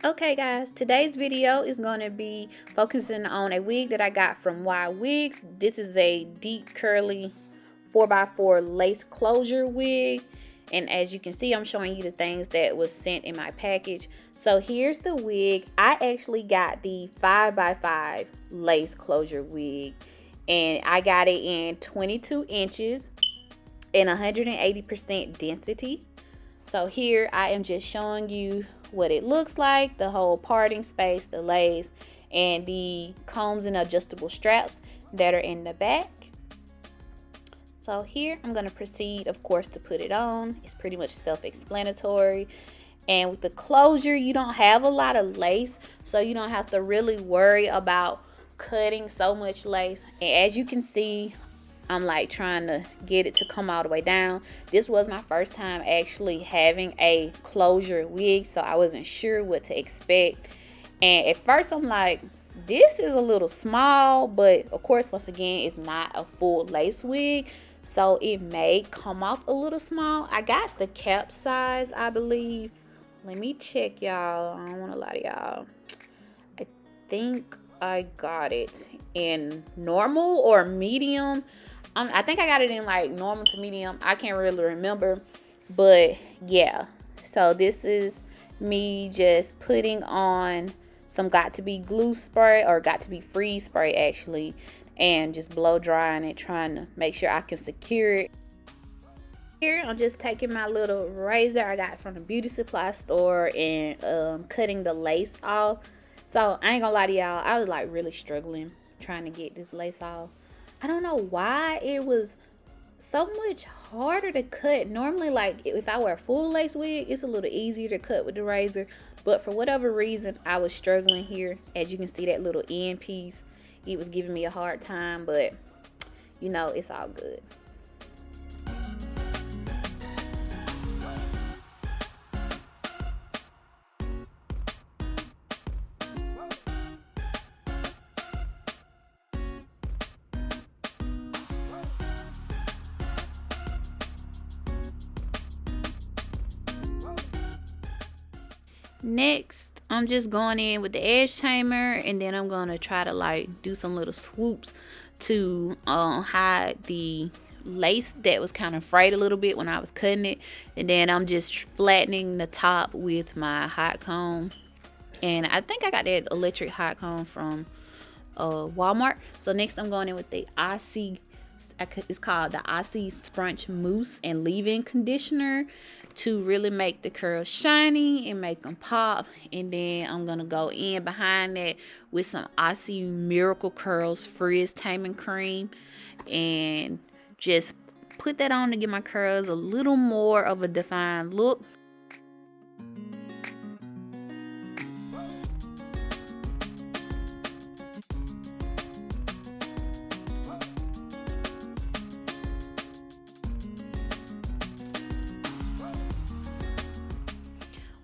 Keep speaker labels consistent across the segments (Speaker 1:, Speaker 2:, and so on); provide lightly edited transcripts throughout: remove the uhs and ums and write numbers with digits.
Speaker 1: Okay guys, today's video is going to be focusing on a wig that I got from Ywigs. This is a deep curly 4x4 lace closure wig, and as you can see, I'm showing you the things that was sent in my package. So here's the wig. I actually got the 5x5 lace closure wig, and I got it in 22 inches and 180% density. So here I am just showing you what it looks like, the whole parting space, the lace, and the combs and adjustable straps that are in the back. So here I'm going to proceed, of course, to put it on. It's pretty much self-explanatory. And with the closure, you don't have a lot of lace, so you don't have to really worry about cutting so much lace. And as you can see, I'm like trying to get it to come all the way down. This was my first time actually having a closure wig, so I wasn't sure what to expect. And at first I'm like, this is a little small, but of course, once again, it's not a full lace wig, so it may come off a little small. I got the cap size, I believe. Let me check, y'all. I don't want to lie to y'all. I think I got it in normal or medium. I think I got it in like normal to medium. I can't really remember, but yeah. So this is me just putting on some got to be glue spray, or got to be freeze spray actually, and just blow drying it, trying to make sure I can secure it. Here I'm just taking my little razor I got from the beauty supply store and cutting the lace off. So I ain't gonna lie to y'all, I was like really struggling trying to get this lace off. I don't know why it was so much harder to cut. Normally, like if I wear a full lace wig, it's a little easier to cut with the razor, but for whatever reason I was struggling here. As you can see, that little end piece, it was giving me a hard time, but you know, it's all good. Next, I'm just going in with the edge tamer, and then I'm going to try to like do some little swoops to hide the lace that was kind of frayed a little bit when I was cutting it. And then I'm just flattening the top with my hot comb, and I think I got that electric hot comb from Walmart. So next I'm going in with the Aussie, it's called the Aussie Sprunch Mousse and Leave-In Conditioner, to really make the curls shiny and make them pop. And then I'm gonna go in behind that with some Aussie Miracle Curls Frizz Taming Cream, and just put that on to give my curls a little more of a defined look.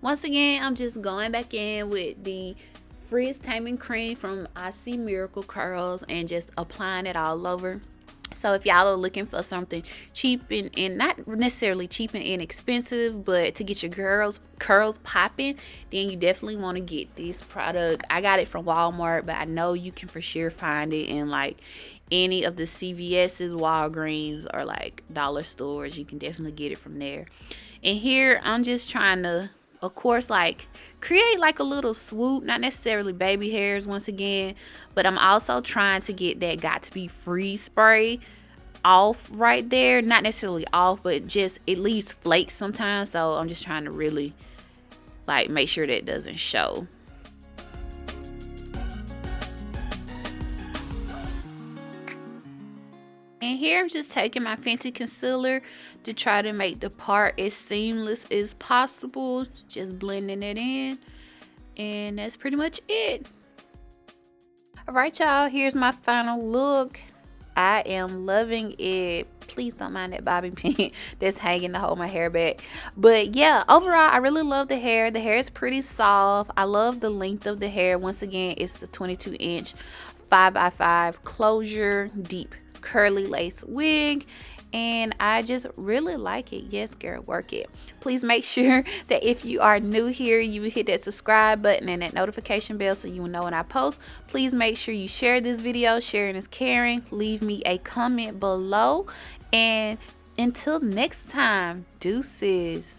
Speaker 1: Once again, I'm just going back in with the Frizz Taming Cream from Aussie Miracle Curls and just applying it all over. So if y'all are looking for something cheap and not necessarily cheap and inexpensive, but to get your curls popping, then you definitely want to get this product. I got it from Walmart, but I know you can for sure find it in like any of the CVS's, Walgreens, or like dollar stores. You can definitely get it from there. And here I'm just trying to, of course, like create like a little swoop, not necessarily baby hairs once again, but I'm also trying to get that got to be freeze spray off right there. Not necessarily off, but just at least flakes sometimes. So I'm just trying to really like make sure that doesn't show. And here I'm just taking my Fenty concealer to try to make the part as seamless as possible. Just blending it in. And that's pretty much it. Alright y'all, here's my final look. I am loving it. Please don't mind that bobby pin that's hanging to hold my hair back. But yeah, overall, I really love the hair. The hair is pretty soft. I love the length of the hair. Once again, it's the 22-inch 5x5 closure deep curly lace wig, and I just really like it. Yes, girl, work it. Please make sure that if you are new here, you hit that subscribe button and that notification bell so you will know when I post. Please make sure you share this video. Sharing is caring. Leave me a comment below, and until next time, deuces.